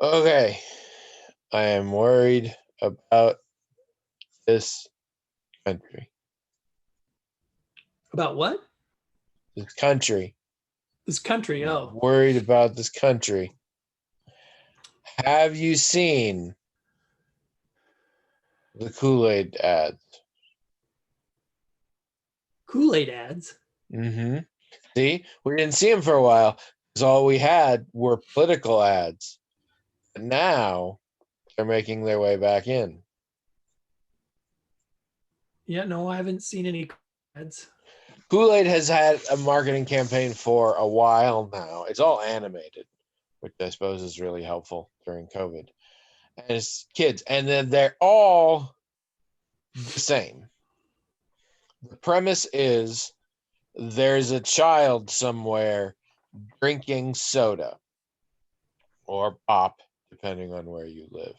Okay, I am worried about this country. About what? This country. This country. I'm Oh, worried about this country. Have you seen the Kool-Aid ads? Kool-Aid ads. Mm-hmm. See, we didn't see them for a while because all we had were political ads. But now they're making their way back in. Yeah, no, I haven't seen any ads. Kool-Aid has had a marketing campaign for a while now. It's all animated, which I suppose is really helpful during COVID. And it's kids, and then they're all the same. The premise is there's a child somewhere drinking soda or pop, depending on where you live.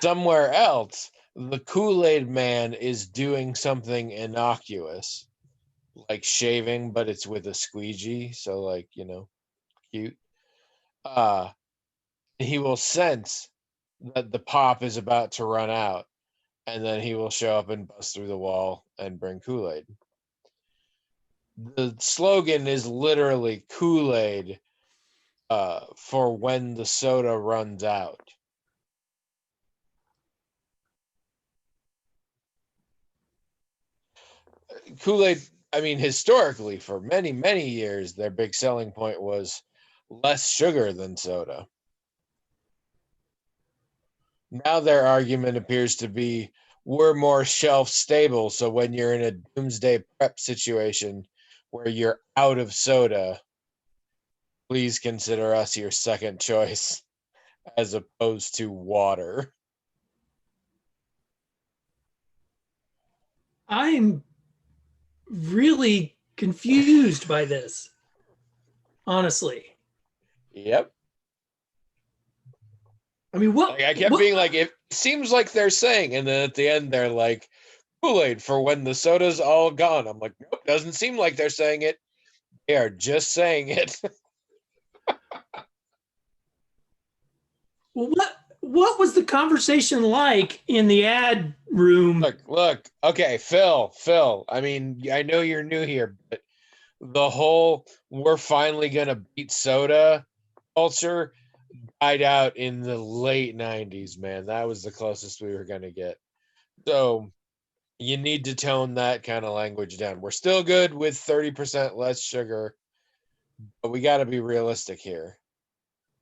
Somewhere else, the Kool-Aid man is doing something innocuous, like shaving, but it's with a squeegee, so like, cute. Uh, he will sense that the pop is about to run out, and then he will show up and bust through the wall and bring Kool-Aid. The slogan is literally Kool-Aid for when the soda runs out. Kool-Aid, I mean, historically, for many, many years, their big selling point was less sugar than soda. Now their argument appears to be we're more shelf stable. So when you're in a doomsday prep situation where you're out of soda, please consider us your second choice as opposed to water. I'm really confused by this, honestly. Yep. I mean, what? Like I kept What? being like, it seems like they're saying, and then at the end they're like, Kool-Aid for when the soda's all gone. I'm like, nope, doesn't seem like they're saying it. They are just saying it. Well, what was the conversation like in the ad room? Look. Okay, Phil. I mean, I know you're new here, but the whole "we're finally gonna beat soda" culture died out in the late '90s. Man, that was the closest we were gonna get. So you need to tone that kind of language down. We're still good with 30% less sugar, but we got to be realistic here.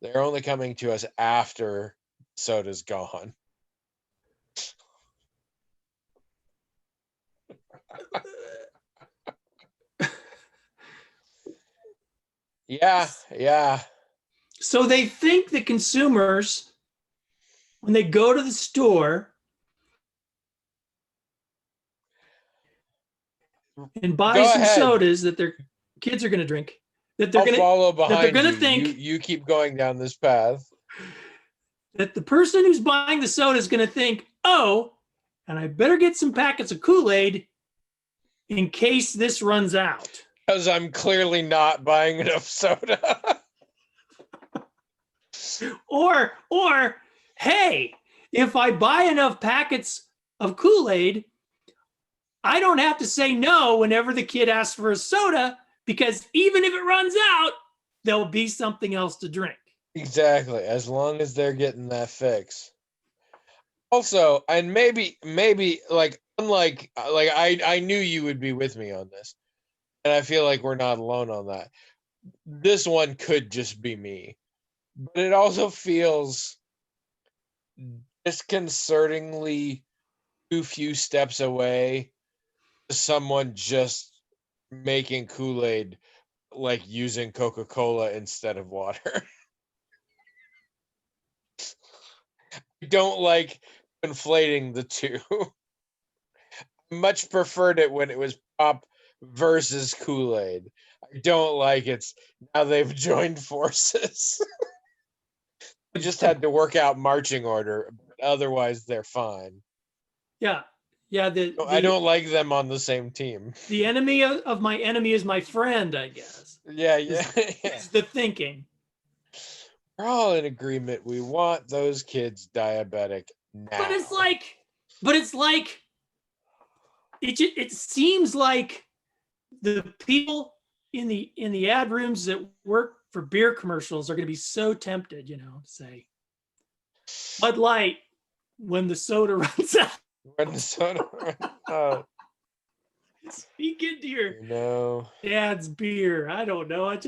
They're only coming to us after soda's gone. Yeah. So they think the consumers, when they go to the store and buy Go some ahead. sodas that their kids are going to drink, that they're I'll going to follow that they're behind going to you. You think you keep going down this path. that the person who's buying the soda is going to think, "Oh, and I better get some packets of Kool-Aid in case this runs out." Because I'm clearly not buying enough soda. Or hey, if I buy enough packets of Kool-Aid, I don't have to say no whenever the kid asks for a soda because even if it runs out, there'll be something else to drink. Exactly. As long as they're getting that fix. Also, and maybe like unlike like I knew you would be with me on this. And I feel like we're not alone on that. This one could just be me. But it also feels disconcertingly too few steps away to someone just making Kool-Aid like using Coca-Cola instead of water. I don't like conflating the two. I much preferred it when it was pop versus Kool-Aid. I don't like it's now they've joined forces. I just had to work out marching order, but otherwise they're fine. Yeah. Yeah, I don't like them on the same team. the enemy of my enemy is my friend, I guess. Yeah, Is, yeah. is the thinking. we're all in agreement. We want those kids diabetic now. But it's like, it seems like the people in the ad rooms that work for beer commercials are going to be so tempted, to say Bud Light when the soda runs out. When the soda runs out. Speak into your No, dad's beer. I don't know. That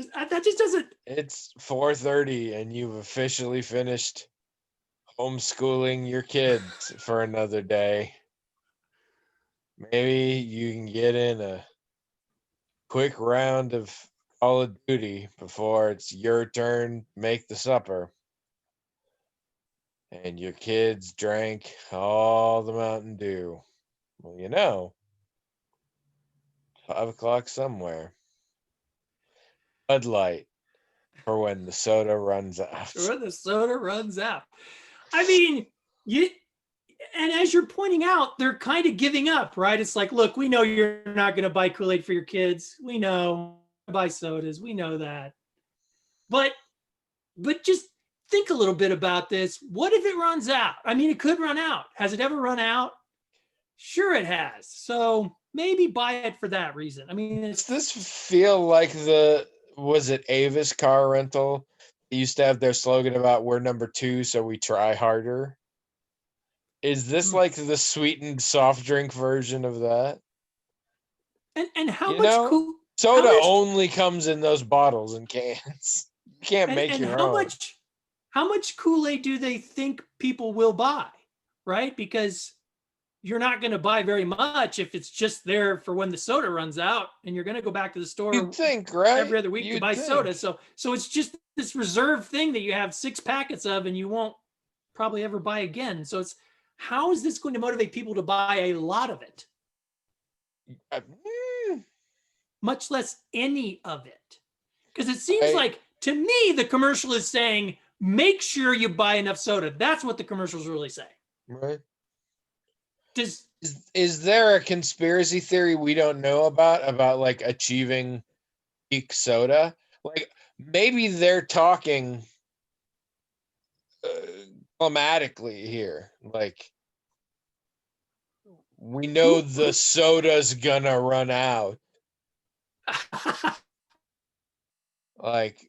just doesn't. it's 4:30 and you've officially finished homeschooling your kids for another day. Maybe you can get in a quick round of Call of Duty before it's your turn to make the supper. And your kids drank all the Mountain Dew. Well, 5 o'clock somewhere. Bud Light for when the soda runs out. When the soda runs out. I mean, and as you're pointing out, they're kind of giving up, right? It's like, look, we know you're not going to buy Kool-Aid for your kids. We know, buy sodas. We know that. But just think a little bit about this. What if it runs out? I mean, it could run out. Has it ever run out? Sure, it has. So maybe buy it for that reason. I mean, Does this feel like was it Avis car rental? They used to have their slogan about we're number 2, so we try harder. Is this like the sweetened soft drink version of that? And how much soda only comes in those bottles and cans. You can't make your own. How much Kool-Aid do they think people will buy? Right? Because you're not going to buy very much if it's just there for when the soda runs out, and you're going to go back to the store every other week to buy soda. So it's just this reserve thing that you have 6 packets of and you won't probably ever buy again. So how is this going to motivate people to buy a lot of it? Much less any of it. Because it seems like, to me, the commercial is saying, make sure you buy enough soda. That's what the commercial's really saying. Right. Is there a conspiracy theory we don't know about like achieving peak soda? Like maybe they're talking climatically here. Like we know the soda's gonna run out. Like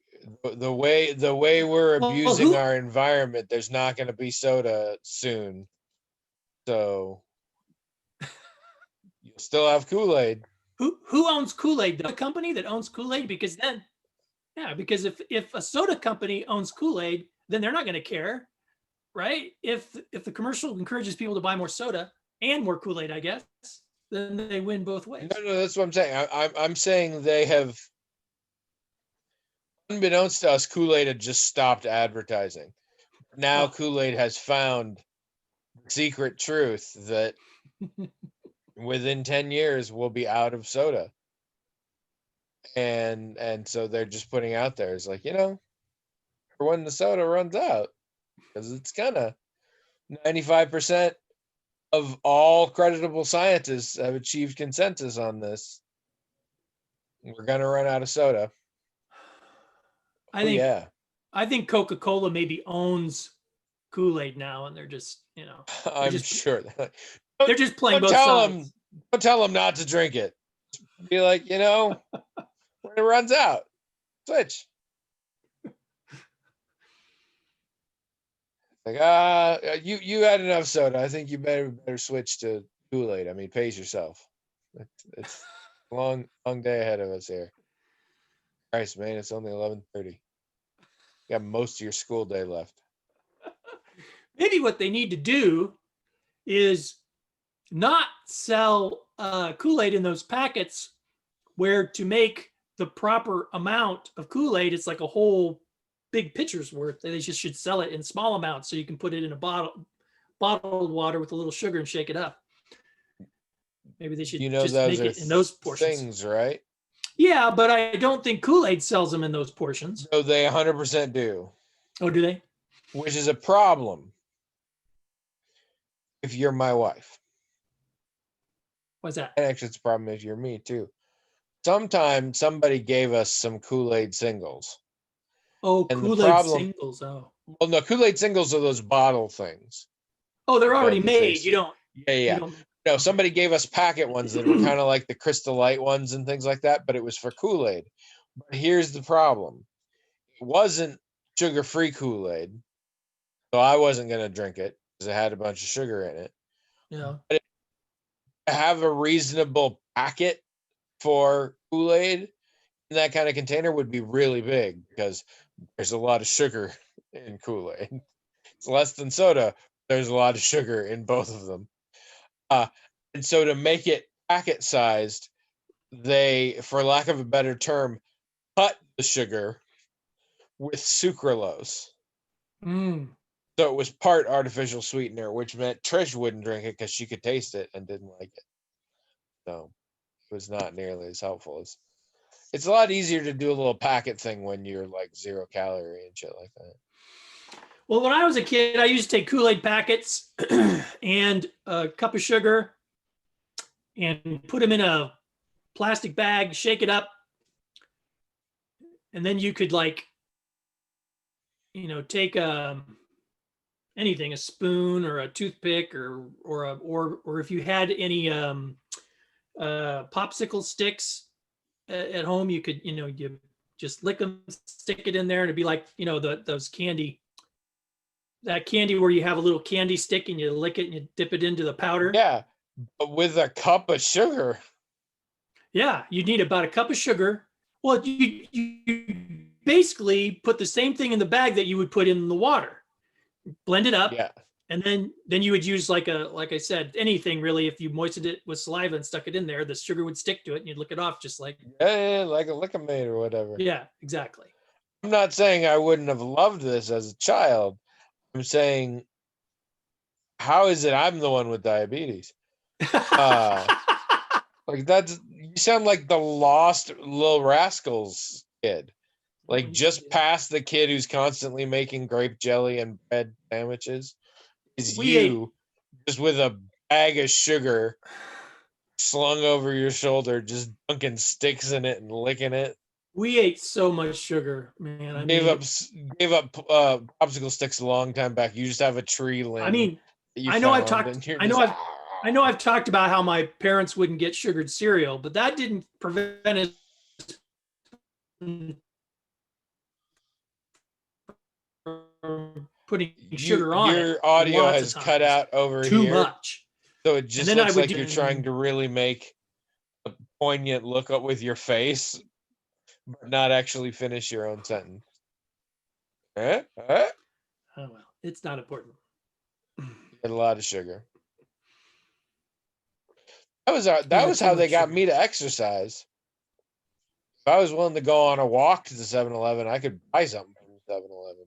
the way we're abusing our environment, there's not going to be soda soon. So you'll still have Kool-Aid. Who owns Kool-Aid? The company that owns Kool-Aid? Because if a soda company owns Kool-Aid, then they're not going to care, right? If the commercial encourages people to buy more soda and more Kool-Aid, I guess, then they win both ways. No, that's what I'm saying. I'm saying they have, unbeknownst to us, Kool-Aid had just stopped advertising. Now Kool-Aid has found the secret truth that within 10 years we'll be out of soda. And so they're just putting out there, it's like, for when the soda runs out, because it's gonna, 95% of all creditable scientists have achieved consensus on this. We're gonna run out of soda. I think Coca-Cola maybe owns Kool-Aid now, and they're just, I'm sure they're just playing both sides. Don't tell them not to drink it. Be like, when it runs out, switch. Like, you had enough soda. I think you better switch to Kool-Aid. I mean, pace yourself. It's a long day ahead of us here. Christ, man, it's only 11:30. You got most of your school day left. Maybe what they need to do is not sell Kool-Aid in those packets where to make the proper amount of Kool-Aid, it's like a whole big pitcher's worth. They just should sell it in small amounts so you can put it in a bottled water with a little sugar and shake it up. Maybe they should just make it in those portions. Things, right? Yeah, but I don't think Kool-Aid sells them in those portions. No, they 100% do. Oh, do they? Which is a problem if you're my wife. What's that? And actually, it's a problem if you're me, too. Sometime somebody gave us some Kool-Aid singles. Oh, And the Kool-Aid problem, singles. Oh. well, no, Kool-Aid singles are those bottle things. Oh, they're already That they made. You see. don't. Yeah, You yeah. don't. No, Okay. somebody gave us packet ones that were kind of like the Crystal Light ones and things like that, but it was for Kool-Aid. But here's the problem. It wasn't sugar-free Kool-Aid, so I wasn't going to drink it because it had a bunch of sugar in it. Yeah. But to have a reasonable packet for Kool-Aid in that kind of container would be really big because there's a lot of sugar in Kool-Aid. It's less than soda. There's a lot of sugar in both of them. And so to make it packet sized, they, for lack of a better term, cut the sugar with sucralose. Mm. So it was part artificial sweetener, which meant Trish wouldn't drink it because she could taste it and didn't like it. So it was not nearly as helpful as. It's a lot easier to do a little packet thing when you're like 0 calorie and shit like that. Well, when I was a kid, I used to take Kool-Aid packets and a cup of sugar and put them in a plastic bag, shake it up, and then you could take anything, a spoon or a toothpick or if you had any popsicle sticks at home, you could you just lick them, stick it in there, and it'd be like those candy. That candy where you have a little candy stick and you lick it and you dip it into the powder. Yeah, but with a cup of sugar. Yeah, you need about a cup of sugar. Well, you basically put the same thing in the bag that you would put in the water, blend it up, Yeah. and then you would use like I said, anything really. If you moistened it with saliva and stuck it in there, the sugar would stick to it and you'd lick it off just like. Yeah, like a Lickamaid or whatever. Yeah, exactly. I'm not saying I wouldn't have loved this as a child. I'm saying, how is it I'm the one with diabetes? Like that's, you sound like the lost Little Rascals kid. Like just past the kid who's constantly making grape jelly and bread sandwiches is you just with a bag of sugar slung over your shoulder, just dunking sticks in it and licking it. We ate so much sugar, man. I Gave mean, up popsicle sticks a long time back. You just have a tree limb. I mean, that you I know I've found, talked. and you're I know just, I've talked about how my parents wouldn't get sugared cereal, but that didn't prevent us from putting sugar on it. Your audio lots has of cut times. out over Too here, much. so it just then I looks would like you're trying to really make a poignant look up with your face, but not actually finish your own sentence. Oh well, it's not important. You had a lot of sugar. That was Yeah, was too how they much got sugar. me to exercise. If I was willing to go on a walk to the 7-Eleven, I could buy something from 7-Eleven.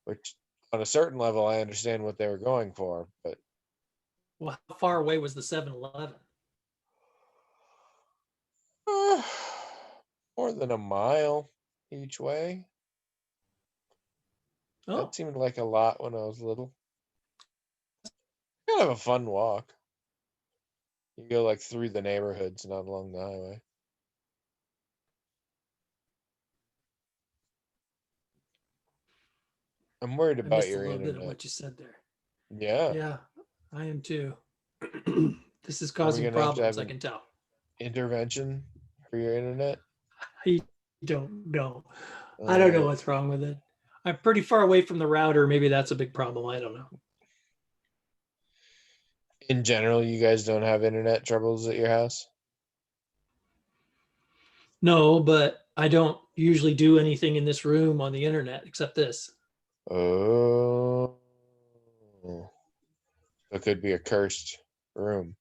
Which, on a certain level, I understand what they were going for, but Well, how far away was the 7-Eleven? more than a mile each way. Oh, That seemed like a lot when I was little. Kind of a fun walk. You go like through the neighborhoods, not along the highway. I'm worried I about missed a your little bit of internet. what you said there. Yeah. Yeah, I am too. This is Are we causing gonna have to problems, have I can tell. intervention for your internet? I don't know. I don't know what's wrong with it. I'm pretty far away from the router. Maybe that's a big problem. I don't know. In general, you guys don't have internet troubles at your house? No, but I don't usually do anything in this room on the internet except this. Oh. It could be a cursed room.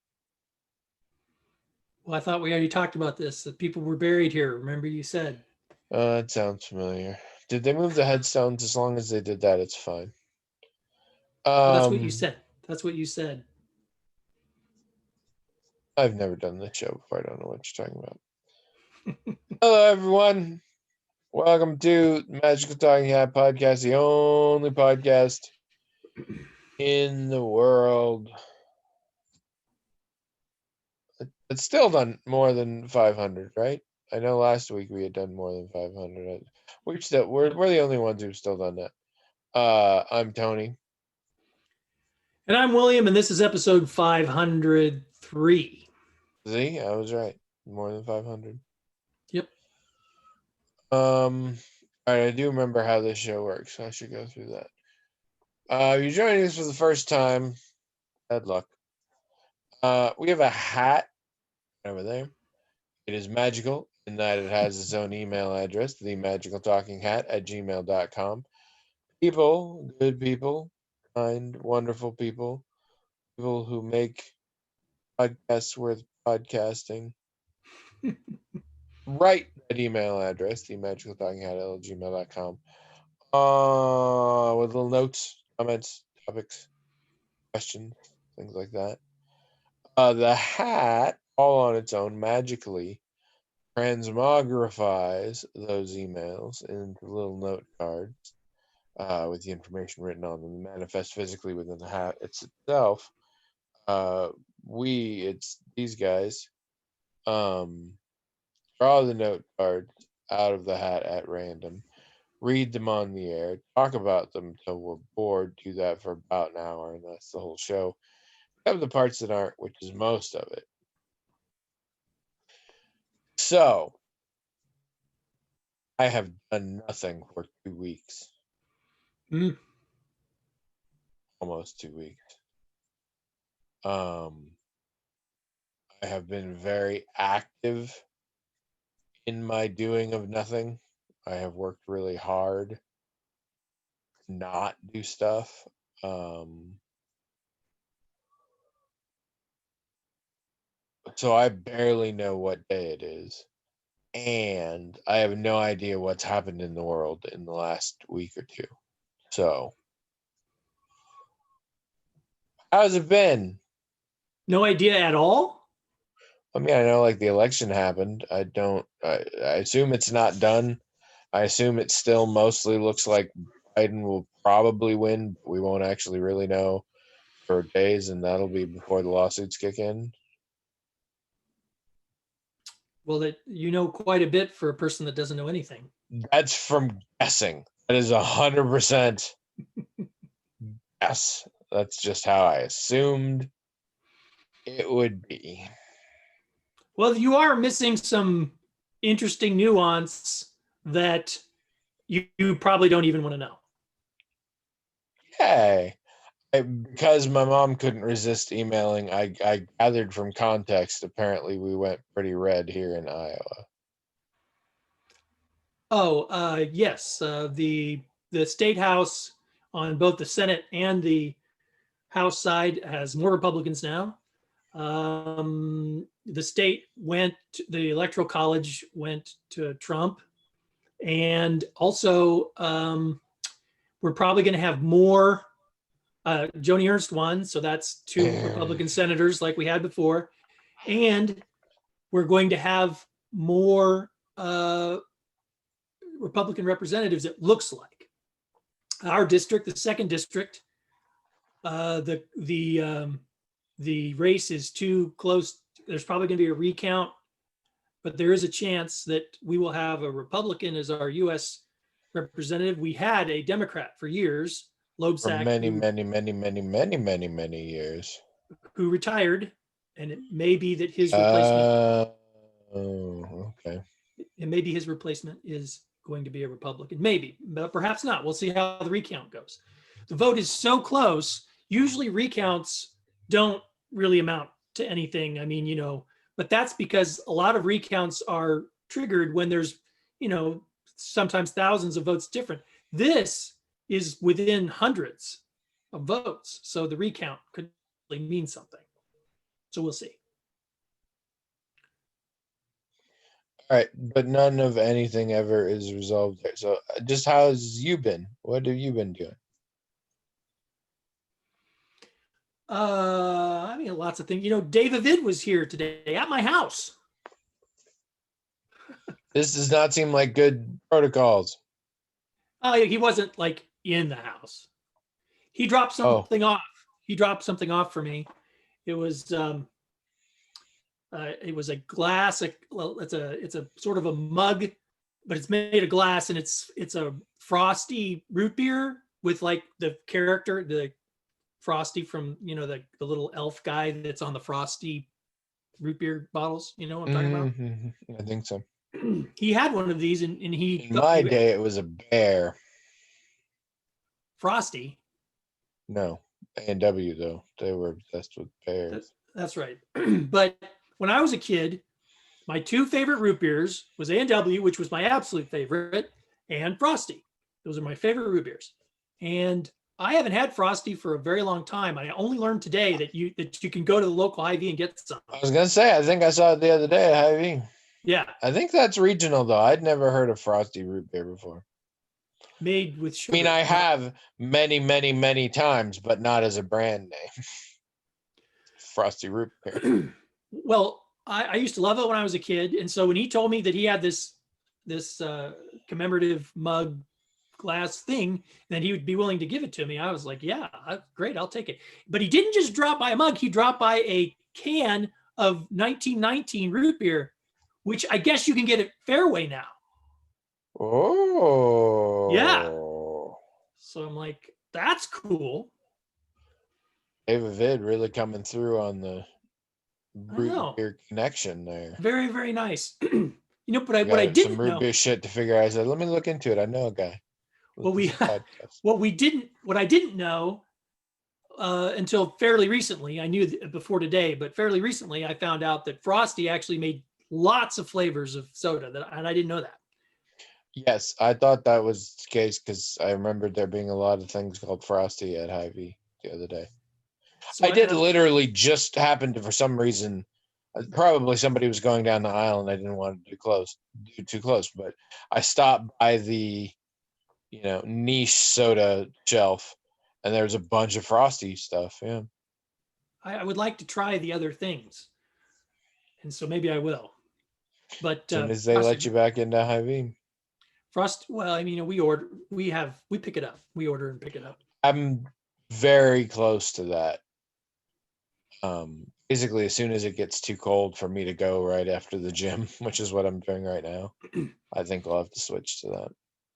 Well, I thought we already talked about this, that people were buried here. Remember you said. It sounds familiar. Did they move the headstones? As long as they did that, it's fine. Well, that's what you said. That's what you said. I've never done this show before. I don't know what you're talking about. Hello, everyone. Welcome to Magical Talking Hat Podcast, the only podcast in the world. It's still done more than 500, right? I know last week we had done more than 500. We're the only ones who've still done that. I'm Tony. And I'm William, and this is episode 503. See, I was right. More than 500. Yep. All right, I do remember how this show works. I should go through that. If you're joining us for the first time, bad luck. We have a hat over there. It is magical in that it has its own email address, themagicaltalkinghat@gmail.com. People, good people, kind, wonderful people who make podcasts worth podcasting. Write that email address, themagicaltalkinghat@gmail.com. With little notes, comments, topics, questions, things like that. The hat, all on its own, magically transmogrifies those emails into little note cards with the information written on them, manifest physically within the hat itself. It's these guys, draw the note cards out of the hat at random, read them on the air, talk about them until we're bored, do that for about an hour, and that's the whole show. We have the parts that aren't, which is most of it. So, I have done nothing for 2 weeks. Almost 2 weeks. I have been very active in my doing of nothing. I have worked really hard to not do stuff. So I barely know what day it is. And I have no idea what's happened in the world in the last week or two. So, how's it been? No idea at all? I mean, I know like the election happened. I assume it's not done. I assume it still mostly looks like Biden will probably win, but we won't actually really know for days, and that'll be before the lawsuits kick in. Well, that you know quite a bit for a person that doesn't know anything. That's from guessing. That is 100% guess. That's just how I assumed it would be. Well, you are missing some interesting nuance that you probably don't even want to know. Hey, because my mom couldn't resist emailing, I gathered from context, apparently we went pretty red here in Iowa. Oh, yes. The state house on both the Senate and the House side has more Republicans now. The state the Electoral College went to Trump. And also, we're probably going to have more. Joni Ernst won, so that's 2 Republican senators like we had before. And we're going to have more Republican representatives, it looks like. Our district, the 2nd district, the race is too close. There's probably going to be a recount, but there is a chance that we will have a Republican as our U.S. representative. We had a Democrat for years, Loebsack, for many years, who retired, and it may be that his replacement. Okay. It may be his replacement is going to be a Republican, maybe, but perhaps not. We'll see how the recount goes. The vote is so close. Usually recounts don't really amount to anything. I mean, but that's because a lot of recounts are triggered when there's, sometimes thousands of votes different. This is within hundreds of votes. So the recount could really mean something. So we'll see. All right, but none of anything ever is resolved there. So just how's you been? What have you been doing? I mean, lots of things. David was here today at my house. This does not seem like good protocols. He wasn't like in the house. He dropped something off. He dropped something off for me. It was a glass. It's a sort of a mug but it's made of glass, and it's a frosty root beer with like the character, the Frosty from the little elf guy that's on the frosty root beer bottles. You know what I'm talking about? I think so. He had one of these, and he In my day, it was a bear. Frosty. No, A&W though. They were obsessed with bears. That's right. But when I was a kid, my two favorite root beers was A&W, which was my absolute favorite, and Frosty. Those are my favorite root beers. And I haven't had Frosty for a very long time. I only learned today that you can go to the local Hy-Vee and get some. I was gonna say, I think I saw it the other day at Hy-Vee. Yeah. I think that's regional though. I'd never heard of Frosty root beer before. Made with sugar. I mean, I have many, many, many times, but not as a brand name. Frosty root beer. Well, I used to love it when I was a kid, and so when he told me that he had this commemorative mug glass thing, that he would be willing to give it to me, I was like, yeah, great, I'll take it. But he didn't just drop by a mug; he dropped by a can of 1919 root beer, which I guess you can get at Fairway now. Oh, yeah. So I'm like, that's cool. David Vid really coming through on the root beer connection there. Very, very nice. But what I didn't some root know, beer shit to figure out. I said, let me look into it. I know a guy. What I didn't know until fairly recently, I knew before today, but fairly recently I found out that Frosty actually made lots of flavors of soda, and I didn't know that. Yes, I thought that was the case because I remembered there being a lot of things called Frosty at Hy-Vee the other day. So I did literally just happen to, for some reason, probably somebody was going down the aisle and I didn't want to do too close, but I stopped by the, niche soda shelf and there was a bunch of Frosty stuff. Yeah. I would like to try the other things. And so maybe I will. But as soon as they let you back into Hy-Vee. Frost, well, I mean, we pick it up. We order and pick it up. I'm very close to that. Basically, as soon as it gets too cold for me to go right after the gym, which is what I'm doing right now, I think I'll have to switch to that.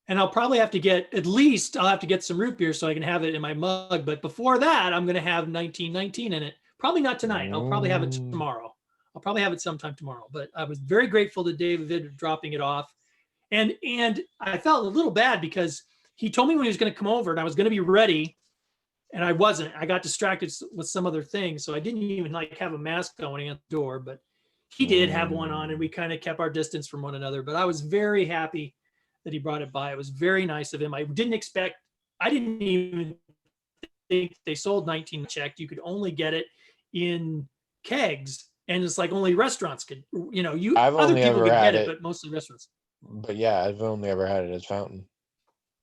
And I'll probably have to get some root beer so I can have it in my mug. But before that, I'm going to have 1919 in it. Probably not tonight. I'll probably have it tomorrow. I'll probably have it sometime tomorrow. But I was very grateful to David dropping it off. And I felt a little bad because he told me when he was going to come over and I was going to be ready. And I wasn't. I got distracted with some other things. So I didn't even have a mask going at the door. But he did have one on and we kind of kept our distance from one another. But I was very happy that he brought it by. It was very nice of him. I didn't even think they sold 19 checked. You could only get it in kegs. And it's like only restaurants could, other people could get it, but mostly restaurants. But yeah, I've only ever had it as fountain.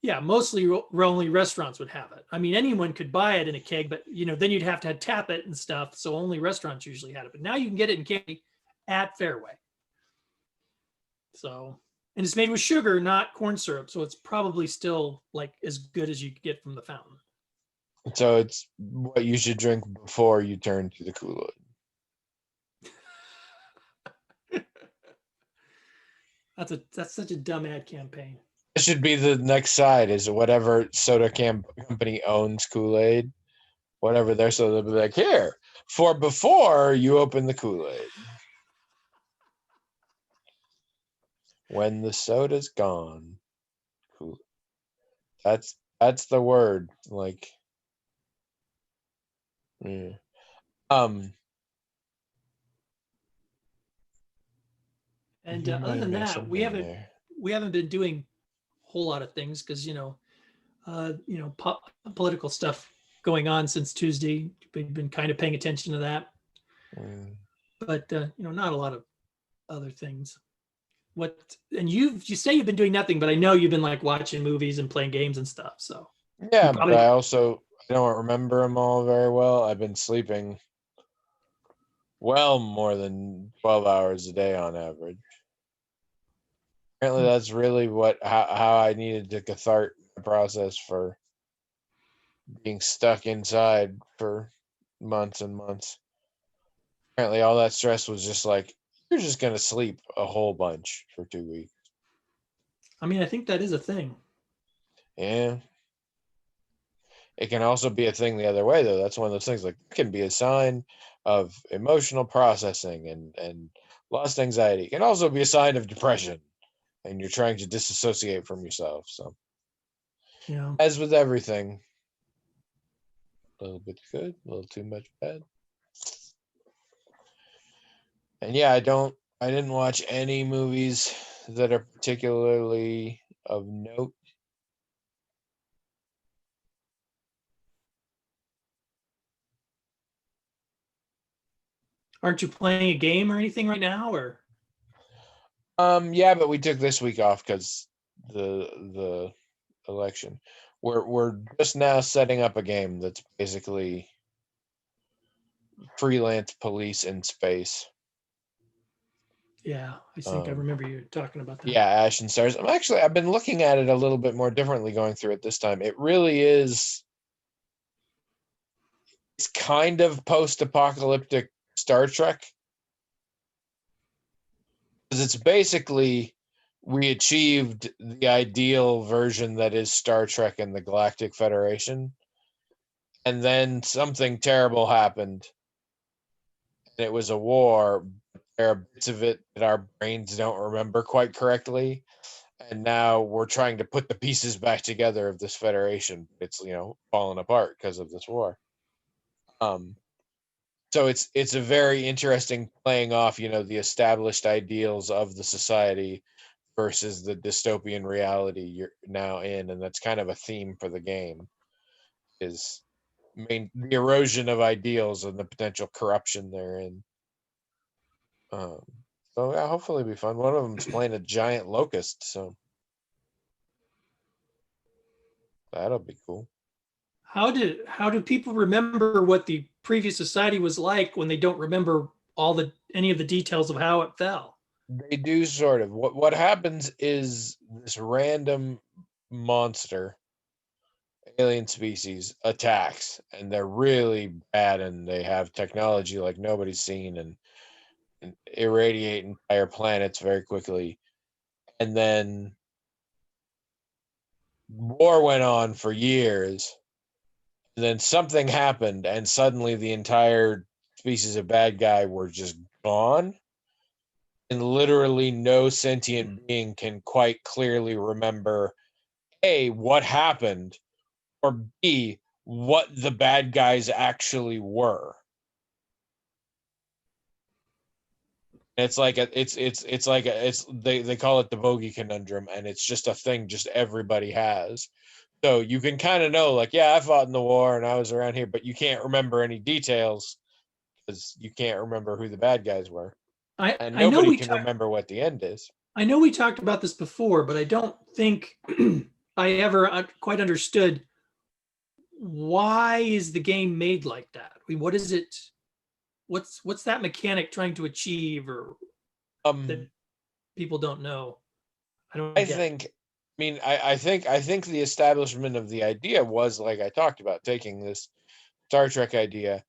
Yeah, mostly only restaurants would have it. I mean, anyone could buy it in a keg, but then you'd have to tap it and stuff. So only restaurants usually had it. But now you can get it in candy at Fairway. So, and it's made with sugar, not corn syrup. So it's probably still as good as you could get from the fountain. So it's what you should drink before you turn to the Kool-Aid. That's such a dumb ad campaign. It should be the next side is whatever soda company owns Kool-Aid, whatever their soda, they'll be like, here, for before you open the Kool-Aid. When the soda's gone. Cool. That's the word. Yeah. And other than that, we haven't been doing a whole lot of things because political stuff going on since Tuesday. We've been kind of paying attention to that, but not a lot of other things. And you say you've been doing nothing, but I know you've been watching movies and playing games and stuff. So yeah, but I don't remember them all very well. I've been sleeping well more than 12 hours a day on average. Apparently that's really how I needed to cathartic process for being stuck inside for months and months. Apparently all that stress was just you're just going to sleep a whole bunch for 2 weeks. I mean, I think that is a thing. Yeah. It can also be a thing the other way, though. That's one of those things, like, it can be a sign of emotional processing and lost anxiety. It can also be a sign of depression, and you're trying to disassociate from yourself. So, Yeah. as with everything, a little bit good, a little too much bad. And yeah, I didn't watch any movies that are particularly of note. Aren't you playing a game or anything right now? Or Yeah, but we took this week off because the election. We're just now setting up a game that's basically freelance police in space. yeah, I think I Um, remember you talking about that. yeah, Ashen Stars. I've been looking at it a little bit more differently going through it this time. It really is. It's kind of post-apocalyptic Star Trek because it's basically we achieved the ideal version that is Star Trek and the Galactic Federation, and then something terrible happened, and it was a war. There are bits of it that our brains don't remember quite correctly, and now we're trying to put the pieces back together of this federation. It's falling apart because of this war. Um, so it's a very interesting playing off the established ideals of the society versus the dystopian reality you're now in, and that's kind of a theme for the game. Is the erosion of ideals and the potential corruption therein. Um, so yeah, hopefully it'll be fun. One of them's playing a giant locust, so that'll be cool. How do people remember what the previous society was like when they don't remember any of the details of how it fell? They do sort of. What happens is this random monster, alien species, attacks, and they're really bad, and they have technology like nobody's seen, and irradiate entire planets very quickly. And then war went on for years. And then something happened, and suddenly the entire species of bad guy were just gone. And literally no sentient being can quite clearly remember A, what happened, or B, what the bad guys actually were. It's like they call it the bogey conundrum, and it's just a thing just everybody has. So you can kind of know, like, yeah, I fought in the war and I was around here, but you can't remember any details because you can't remember who the bad guys were, I and I know nobody we can talked remember what the end is. I know we talked about this before, but I don't think I ever quite understood why is the game made like that. I mean, what is it? What's that mechanic trying to achieve, or Um, that people don't know? I don't I get. think, I think the establishment of the idea was like I talked about, taking this Star Trek idea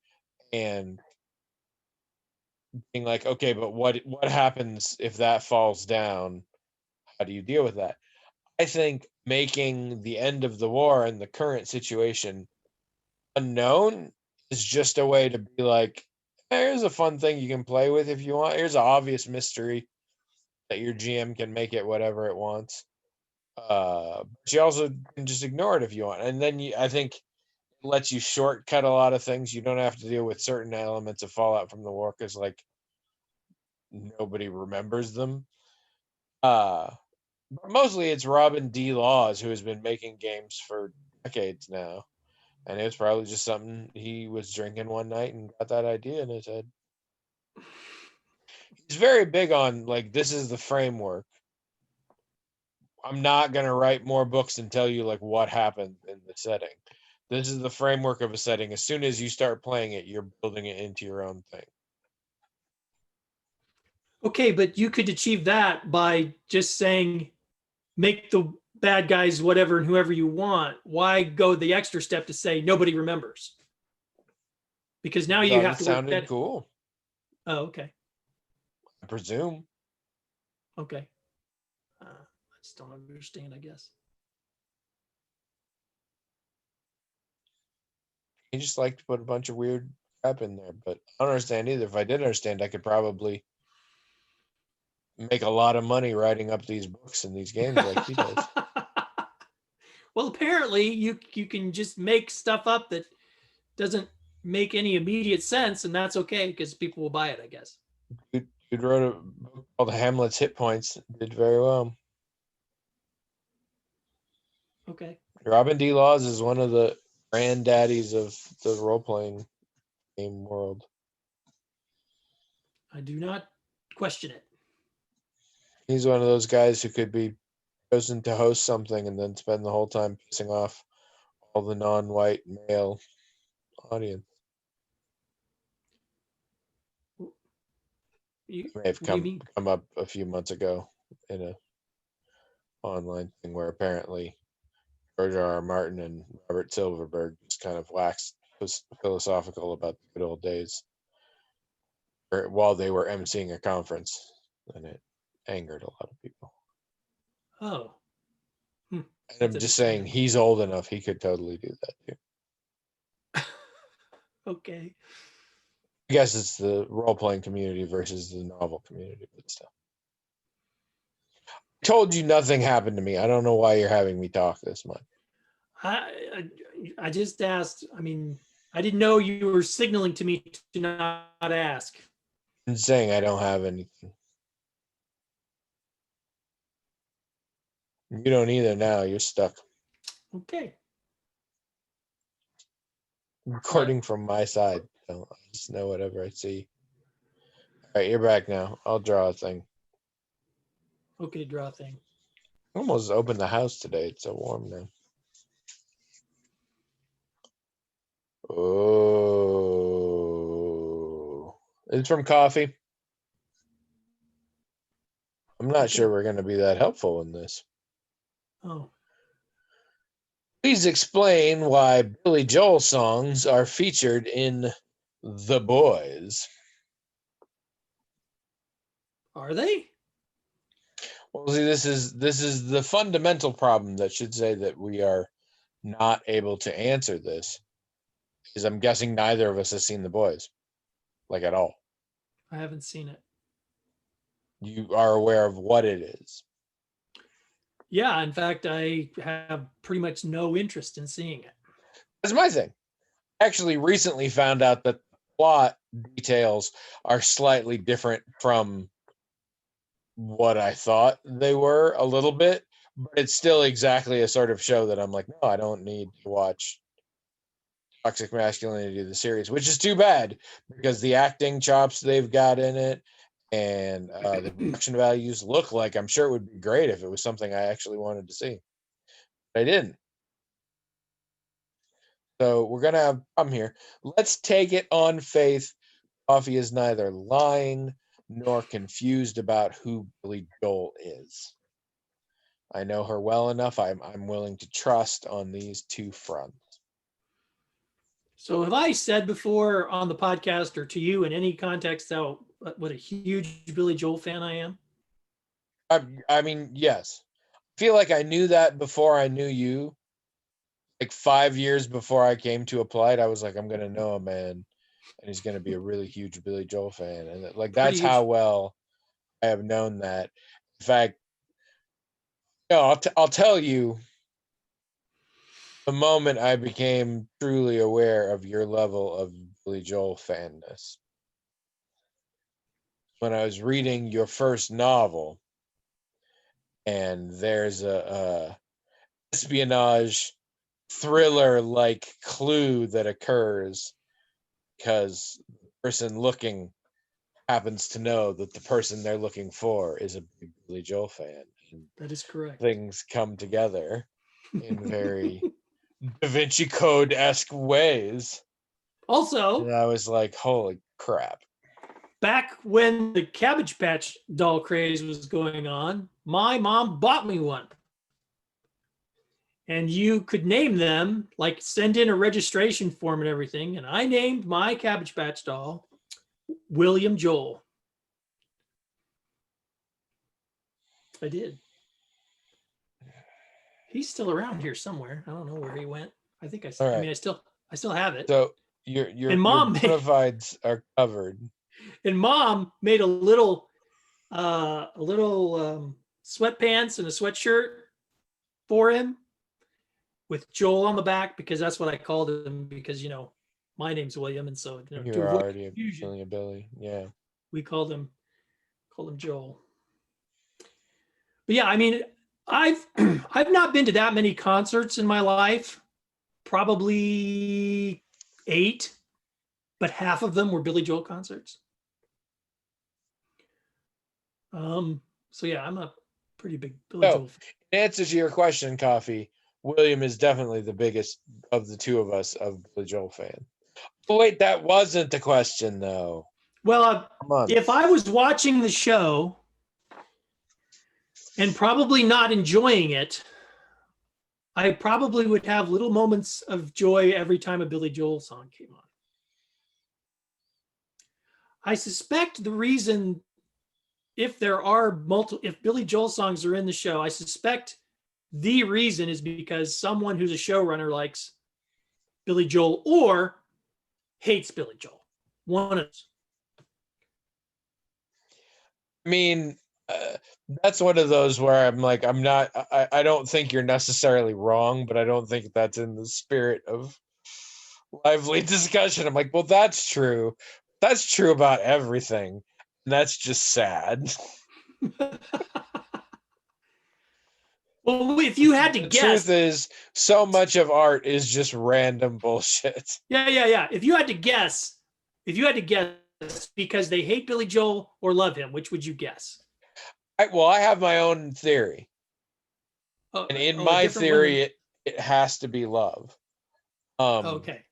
and being like, okay, but what happens if that falls down? How do you deal with that? I think making the end of the war and the current situation unknown is just a way to be like, here's a fun thing you can play with if you want. Here's an obvious mystery that your GM can make it whatever it wants. But you also can just ignore it if you want. And then I think it lets you shortcut a lot of things. You don't have to deal with certain elements of Fallout from the war because, like, nobody remembers them. Uh, but mostly it's Robin D. Laws who has been making games for decades now. And it was probably just something he was drinking one night and got that idea in his head. He's very big on, like, this is the framework. I'm not going to write more books and tell you, like, what happened in the setting. This is the framework of a setting. As soon as you start playing it, you're building it into your own thing. Okay, but you could achieve that by just saying make the bad guys whatever and whoever you want. Why go the extra step to say nobody remembers? Because now you Thought have it to work sounded that. cool, Oh, okay. I presume. Okay. Let's just don't understand, I guess. He just like to put a bunch of weird crap in there, but I don't understand either. If I did understand, I could probably make a lot of money writing up these books and these games like he does. Well, apparently you can just make stuff up that doesn't make any immediate sense, and that's okay because people will buy it, I guess. Dude wrote a book called Hamlet's Hit Points. Did very well. Okay. Robin D. Laws is one of the granddaddies of the role-playing game world. I do not question it. He's one of those guys who could be chosen to host something and then spend the whole time pissing off all the non-white male audience. You May have what do you mean? come up a few months ago in a online thing where apparently George R.R. Martin and Robert Silverberg just kind of waxed philosophical about the good old days while they were emceeing a conference, and it angered a lot of people. Oh. And That's I'm just saying interesting. he's old enough; he could totally do that too. Okay. I guess it's the role-playing community versus the novel community, but still. I told you nothing happened to me. I don't know why you're having me talk this much. I just asked. I mean, I didn't know you were signaling to me to not ask. I'm saying I don't have anything. You don't either now. You're stuck. Okay. Recording from my side. So I just know whatever I see. All right, you're back now. I'll draw a thing. Okay, draw thing. I almost opened the house today. It's so warm now. Oh, it's from coffee. I'm not sure we're going to be that helpful in this. Oh. Please explain why Billy Joel songs are featured in The Boys. Are they? Well, see, this is the fundamental problem that should say that we are not able to answer this. Is I'm guessing neither of us has seen The Boys, like at all. I haven't seen it. You are aware of what it is. Yeah, in fact, I have pretty much no interest in seeing it. That's my thing. I actually recently found out that the plot details are slightly different from what I thought they were a little bit, but it's still exactly a sort of show that I'm like, no, I don't need to watch Toxic Masculinity, the series, which is too bad because the acting chops they've got in it and the production values look like I'm sure it would be great if it was something I actually wanted to see. But I didn't. So we're going to have a problem here. Let's take it on faith. Coffee is neither lying nor confused about who Billy Joel is. I know her well enough. I'm willing to trust on these two fronts. So have I said before on the podcast or to you in any context how what a huge Billy Joel fan I am? I mean, yes. I feel like I knew that before I knew you. Like 5 years before I came to Applied, I was like, I'm gonna know a man, and he's gonna be a really huge Billy Joel fan, and like that's how well I have known that. In fact, no, I'll tell you the moment I became truly aware of your level of Billy Joel fanness. When I was reading your first novel, and there's a espionage thriller like clue that occurs because the person looking happens to know that the person they're looking for is a big Billy Joel fan. And that is correct. Things come together in very Da Vinci Code-esque ways. Also, and I was like, holy crap. Back when the Cabbage Patch doll craze was going on, my mom bought me one. And you could name them, like send in a registration form and everything. And I named my Cabbage Patch doll William Joel. I did. He's still around here somewhere. I don't know where he went. I think All I right. mean, I still have it. So your And your mom bona made, fides are covered. and mom made a little sweatpants and a sweatshirt for him with Joel on the back because that's what I called him because my name's William, and so You to were avoid already confusion, a Billy. Yeah. we called him Joel. But yeah, I mean, I've I've not been to that many concerts in my life, probably 8, but half of them were Billy Joel concerts. So yeah, I'm a pretty big Billy So, Joel fan. in answer to your question, Coffee, William is definitely the biggest of the two of us of Billy Joel fan. Oh, wait, that wasn't the question, though. Well, Come on. if I was watching the show and probably not enjoying it, I probably would have little moments of joy every time a Billy Joel song came on. I suspect the reason, if Billy Joel songs are in the show, I suspect the reason is because someone who's a showrunner likes Billy Joel or hates Billy Joel. One of those. I mean, that's one of those where I'm like, I don't think you're necessarily wrong, but I don't think that's in the spirit of lively discussion. I'm like, well, that's true. That's true about everything. And that's just sad. Well, if you had to The guess, truth is, so much of art is just random bullshit. yeah. If you had to guess because they hate Billy Joel or love him, which would you guess? I have my own theory. And in A my different one than. theory, it has to be love. Okay.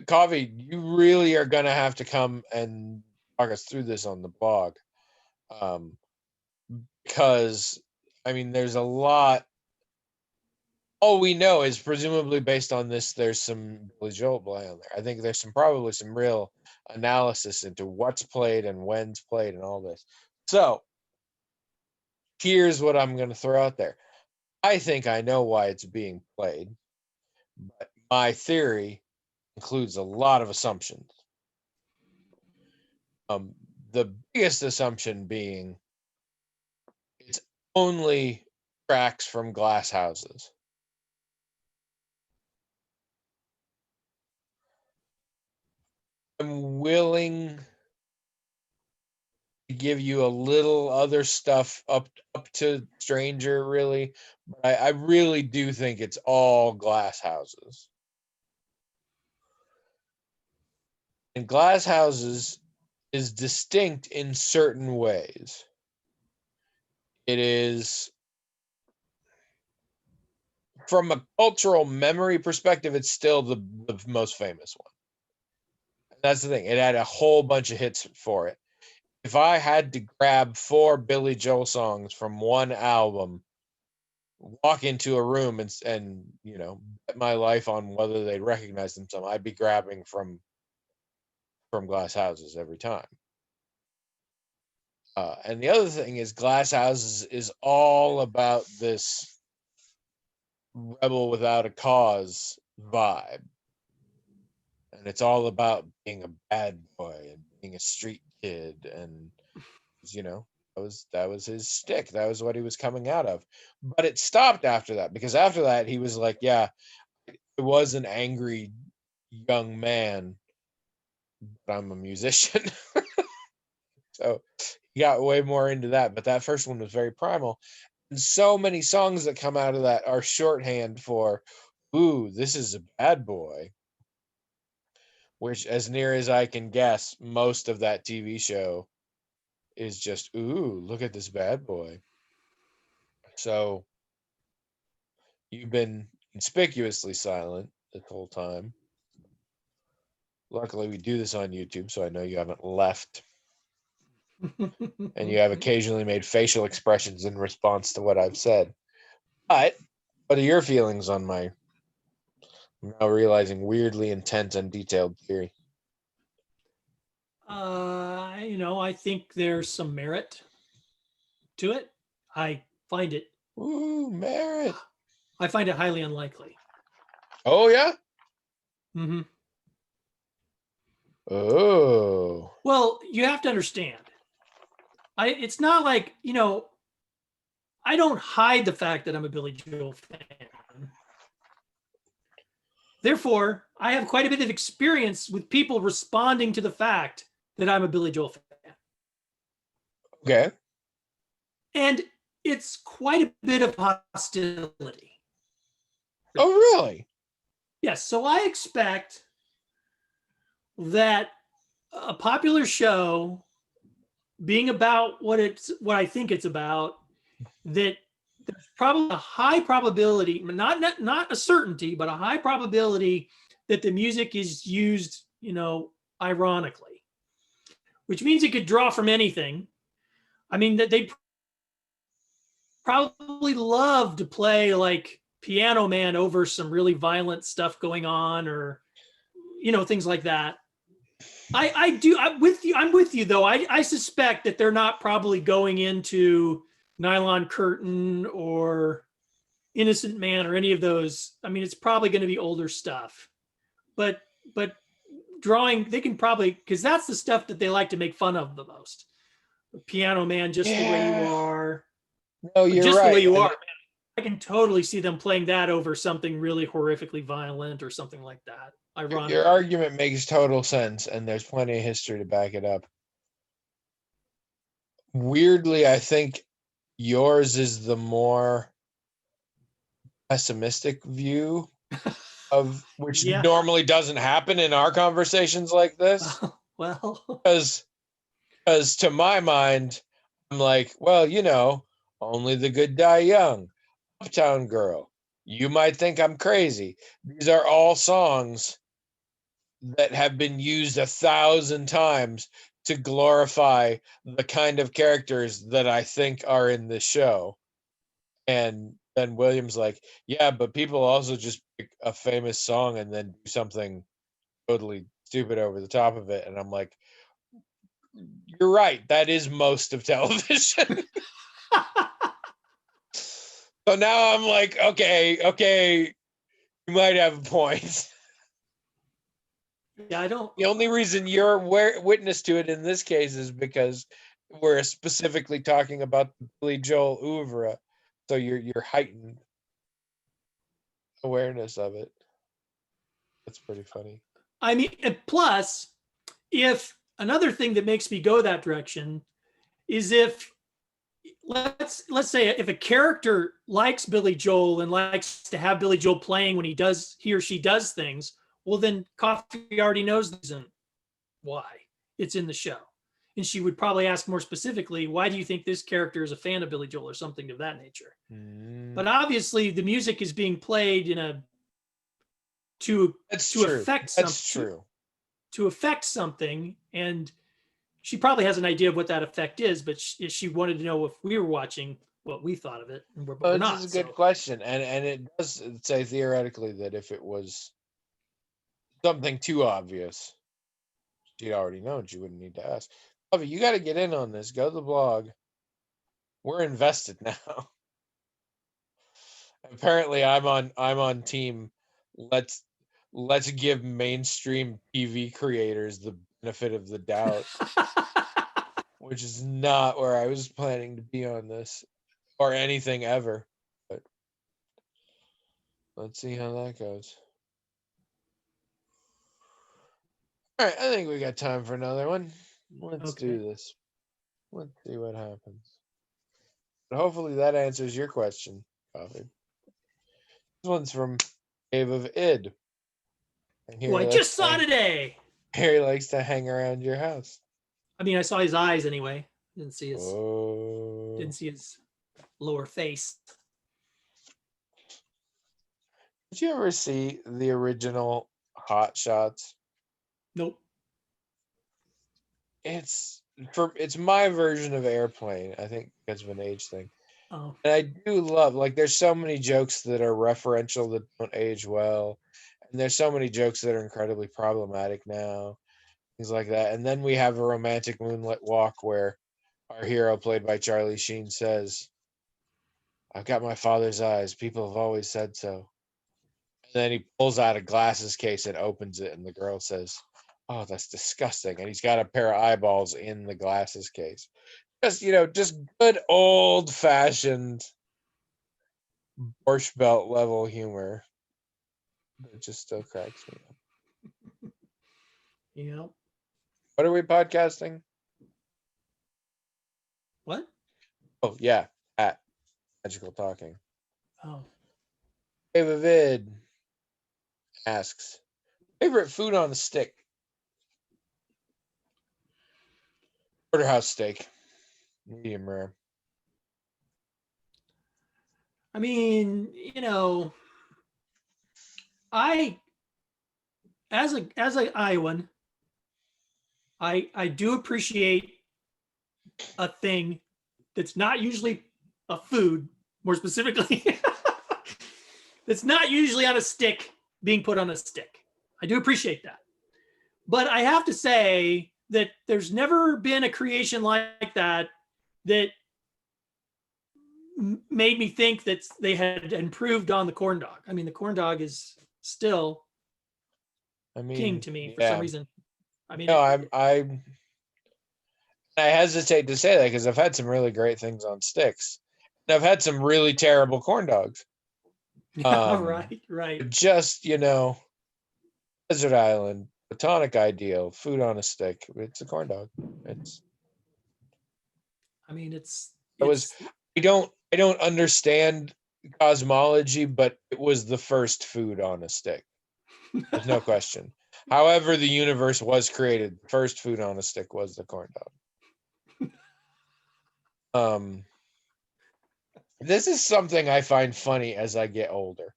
Coffee, you really are gonna have to come and talk us through this on the blog. Because I mean there's a lot. All we know is presumably based on this, there's some Billy Joel play on there. I think there's probably some real analysis into what's played and when's played and all this. So here's what I'm gonna throw out there. I think I know why it's being played, but my theory includes a lot of assumptions. The biggest assumption being it's only tracks from Glass Houses. I'm willing to give you a little other stuff up to Stranger, really, but I really do think it's all Glass Houses. And Glass Houses is distinct in certain ways. It is, from a cultural memory perspective, it's still the most famous one. That's the thing. It had a whole bunch of hits for it. If I had to grab 4 Billy Joel songs from one album, walk into a room and bet my life on whether they'd recognize them, I'd be grabbing from Glass Houses every time. And the other thing is, Glass Houses is all about this rebel without a cause vibe, and it's all about being a bad boy and being a street kid, and that was his stick. That was what he was coming out of. But it stopped after that, because after that he was like, yeah, I was an angry young man, but I'm a musician. So he got way more into that. But that first one was very primal. And so many songs that come out of that are shorthand for, ooh, this is a bad boy. Which, as near as I can guess, most of that TV show is just, ooh, look at this bad boy. So you've been conspicuously silent this whole time. Luckily, we do this on YouTube, so I know you haven't left. And you have occasionally made facial expressions in response to what I've said. But what are your feelings on my, I'm now realizing, weirdly intense and detailed theory? I think there's some merit to it. I find it Ooh, merit. I find it highly unlikely. Oh yeah. Mm-hmm. Oh. Well, you have to understand. It's not like, I don't hide the fact that I'm a Billy Joel fan. Therefore, I have quite a bit of experience with people responding to the fact that I'm a Billy Joel fan. Okay. And it's quite a bit of hostility. Oh really? Yes. So I expect that a popular show being about what I think it's about, that there's probably a high probability, not a certainty, but a high probability that the music is used, ironically, which means it could draw from anything. I mean, that they probably love to play like Piano Man over some really violent stuff going on, or things like that. I'm with you though. I suspect that they're not probably going into Nylon Curtain or Innocent Man or any of those. I mean, it's probably going to be older stuff, but drawing, they can probably, because that's the stuff that they like to make fun of the most. Piano Man, Just the Way You Yeah. Are, No, you're Just the Way right. You Are. I can totally see them playing that over something really horrifically violent or something like that. Ironically, Your argument makes total sense, and there's plenty of history to back it up. Weirdly, I think yours is the more pessimistic view of which yeah. normally doesn't happen in our conversations like this. Well, Because to my mind, I'm like, well, only the good die young. Uptown Girl. You might think I'm crazy. These are all songs that have been used 1,000 times to glorify the kind of characters that I think are in the show. And then Williams like, yeah, but people also just pick a famous song and then do something totally stupid over the top of it. And I'm like, you're right. That is most of television. So now I'm like, okay, you might have a point. yeah, I don't. The only reason you're witness to it in this case is because we're specifically talking about the Billy Joel oeuvre, so your heightened awareness of it. That's pretty funny. I mean, plus, if another thing that makes me go that direction is if let's say if a character likes Billy Joel and likes to have Billy Joel playing when he or she does things, well then Coffee already knows the reason why it's in the show. And she would probably ask more specifically, why do you think this character is a fan of Billy Joel or something of that nature? But obviously the music is being played to affect something. That's true. To affect something, and she probably has an idea of what that effect is, but she wanted to know if we were watching what we thought of it, and we're not. This is a good question, and it does say theoretically that if it was something too obvious, she'd already known. She wouldn't need to ask. Bobby, you got to get in on this. Go to the blog. We're invested now. Apparently, I'm on team. Let's give mainstream TV creators the benefit of the doubt, which is not where I was planning to be on this or anything ever. But let's see how that goes. All right, I think we got time for another one. Let's do this. Let's see what happens. But hopefully that answers your question, Coffee. This one's from Cave of Id. Who I just saw today. Harry likes to hang around your house. I mean, I saw his eyes anyway. Didn't see his lower face. Did you ever see the original Hot Shots? Nope. It's my version of Airplane. I think because of an age thing. Oh. And I do love, like, there's so many jokes that are referential that don't age well. And there's so many jokes that are incredibly problematic now. Things like that. And then we have a romantic moonlit walk where our hero, played by Charlie Sheen, says, I've got my father's eyes. People have always said so. And then he pulls out a glasses case and opens it, and the girl says, "Oh, that's disgusting." And he's got a pair of eyeballs in the glasses case. Just, just good old fashioned Borscht Belt level humor. It just still cracks me up. Yeah. What are we podcasting? What? Oh, yeah, at Magical Talking. Oh. Ava Vid asks, favorite food on a stick? Porterhouse steak, medium rare. I mean, I as a Iowan, I do appreciate a thing that's not usually a food, more specifically, that's not usually on a stick being put on a stick. I do appreciate that. But I have to say that there's never been a creation like that that made me think that they had improved on the corn dog. I mean, the corn dog is still king to me for some reason. I mean, no, I hesitate to say that because I've had some really great things on sticks, and I've had some really terrible corn dogs. Right. Just desert island, platonic ideal, food on a stick. It's a corn dog. I don't understand cosmology, but it was the first food on a stick. There's no question. However, the universe was created. The first food on a stick was the corn dog. This is something I find funny as I get older.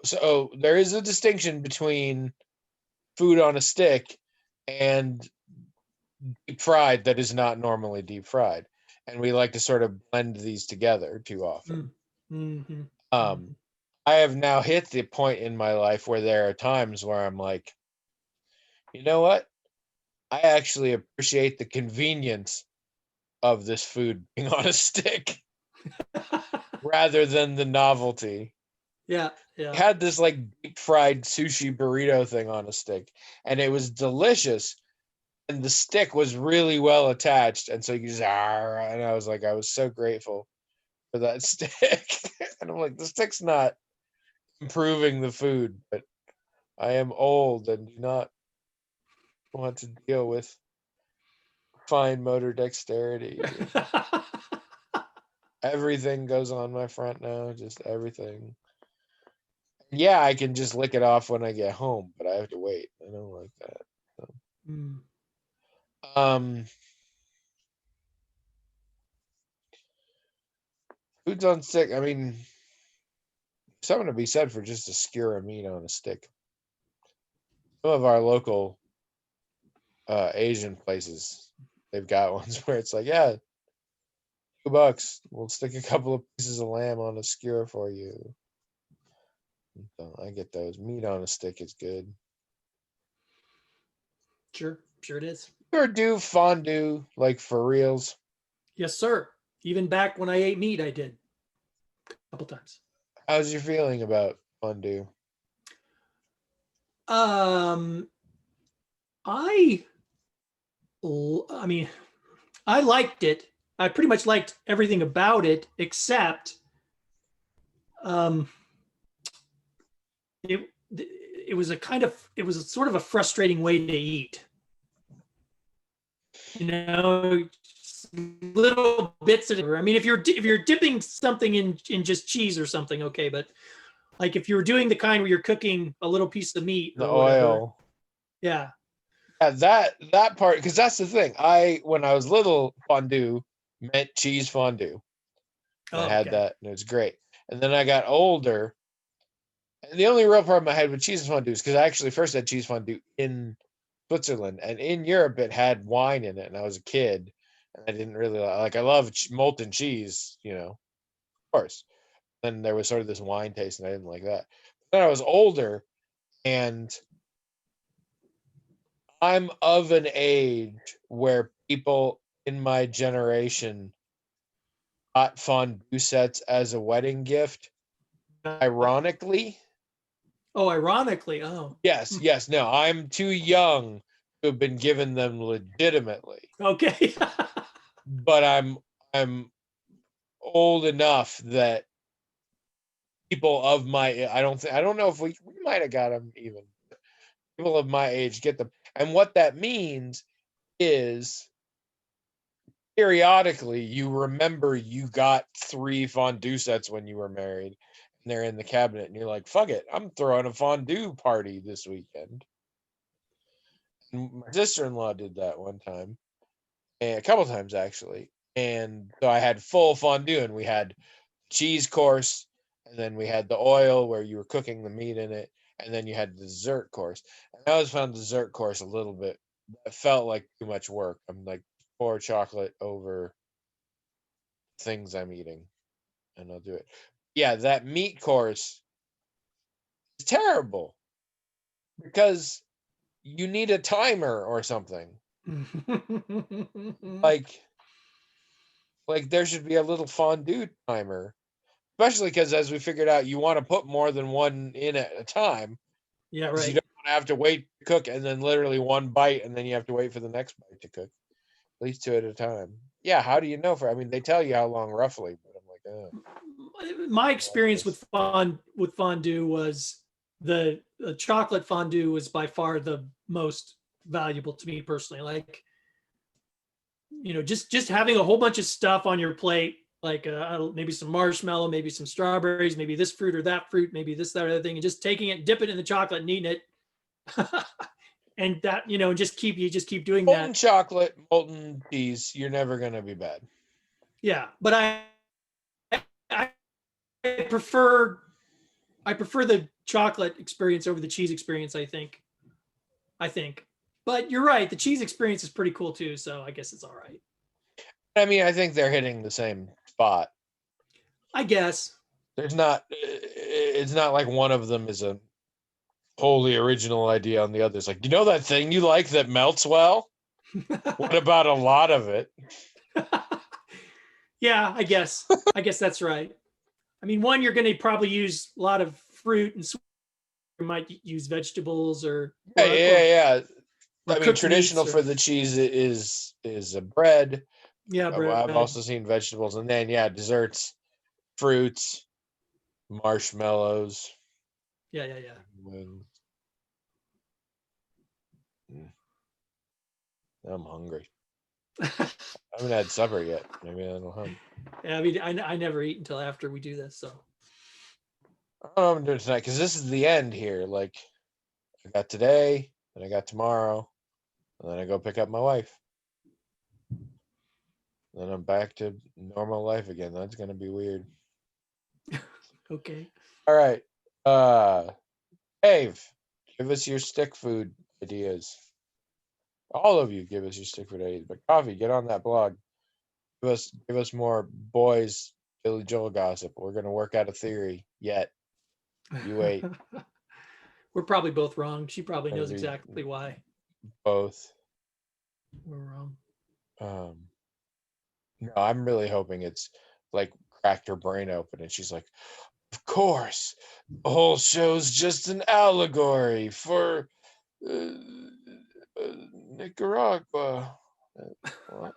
So there is a distinction between food on a stick and deep fried that is not normally deep fried, and we like to sort of blend these together too often. Mm-hmm. I have now hit the point in my life where there are times where I'm like, you know what? I actually appreciate the convenience of this food being on a stick rather than the novelty. Yeah. I had this like deep fried sushi burrito thing on a stick, and it was delicious. And the stick was really well attached, and so you just and I was so grateful for that stick. And I'm like, the stick's not improving the food, but I am old and do not want to deal with fine motor dexterity. Everything goes on my front now, just everything. Yeah, I can just lick it off when I get home, but I have to wait. I don't like that. So. Foods on stick. I mean, something to be said for just a skewer of meat on a stick. Some of our local Asian places, they've got ones where it's like, yeah, $2. We'll stick a couple of pieces of lamb on a skewer for you. So I get those. Meat on a stick is good. Sure it is. You ever do fondue, like for reals? Yes, sir. Even back when I ate meat, I did a couple times. How's your feeling about fondue? I mean, I liked it. I pretty much liked everything about it, except it was it was sort of a frustrating way to eat. Little bits of it. I mean, if you're dipping something in just cheese or something, okay, but like if you were doing the kind where you're cooking a little piece of meat, the oil. Yeah, that part, because that's the thing. When I was little, fondue meant cheese fondue. I had that, and it was great. And then I got older, and the only real problem I had with cheese fondue is because I actually first had cheese fondue in Switzerland, and in Europe it had wine in it, and I was a kid, and I didn't really like. I love molten cheese, of course. Then there was sort of this wine taste, and I didn't like that. But then I was older, and I'm of an age where people in my generation got fondue sets as a wedding gift. Ironically, Oh, ironically. Oh, yes, no, I'm too young to have been given them legitimately, okay. but I'm old enough that people of my I don't know if we might have got them even. People of my age get them, and what that means is periodically you remember you got 3 fondue sets when you were married, and they're in the cabinet, and you're like, "Fuck it, I'm throwing a fondue party this weekend." And my sister-in-law did that one time, and a couple times actually, and so I had full fondue, and we had cheese course, and then we had the oil where you were cooking the meat in it, and then you had the dessert course. And I always found the dessert course a little bit, it felt like too much work. I'm like, pour chocolate over things I'm eating, and I'll do it. Yeah, that meat course is terrible because you need a timer or something. Like, there should be a little fondue timer, especially because as we figured out, you want to put more than one in at a time. Yeah, So you right. don't want to have to wait to cook and then literally one bite and then you have to wait for the next bite to cook. At least 2 at a time. Yeah, how do you know I mean, they tell you how long roughly, but I'm like, oh, My I like experience this. with fondue was the chocolate fondue was by far the most valuable to me personally. Like, just having a whole bunch of stuff on your plate, like maybe some marshmallow, maybe some strawberries, maybe this fruit or that fruit, maybe this, that, or other thing, and just taking it, dip it in the chocolate, and eating it. And that, just keep doing Molten that. chocolate, molten cheese, you're never gonna be bad. Yeah, but I prefer I prefer the chocolate experience over the cheese experience. I think, but you're right. The cheese experience is pretty cool too. So I guess it's all right. I mean, I think they're hitting the same spot. I guess. There's not it's not like one of them is a wholly original idea on the others. Like, you know that thing you like that melts well? What about a lot of it? Yeah, I guess. I guess that's right. I mean, one, you're going to probably use a lot of fruit and you might use vegetables or Yeah, or yeah, or, yeah. or I mean, cooked meats traditional or for the cheese is a bread. yeah, I've bread. also seen vegetables, and then yeah, desserts, fruits, marshmallows. Yeah, yeah, yeah. Wings. Mm, I'm hungry. I haven't had supper yet. Maybe I don't have. Yeah, I mean, I never eat until after we do this. So I don't know what I'm doing tonight because this is the end here. Like, I got today, and I got tomorrow, and then I go pick up my wife. Then I'm back to normal life again. That's gonna be weird. okay. All right. Dave, give us your stick food ideas. All of you give us your stick food ideas. But Coffee, get on that blog. Give us more boys Billy Joel gossip. We're gonna work out a theory yet. You wait. We're probably both wrong. She probably Gonna knows be exactly why both. we're wrong. Um no, I'm really hoping it's like cracked her brain open and she's like, of course, the whole show's just an allegory for uh, Nicaragua. What?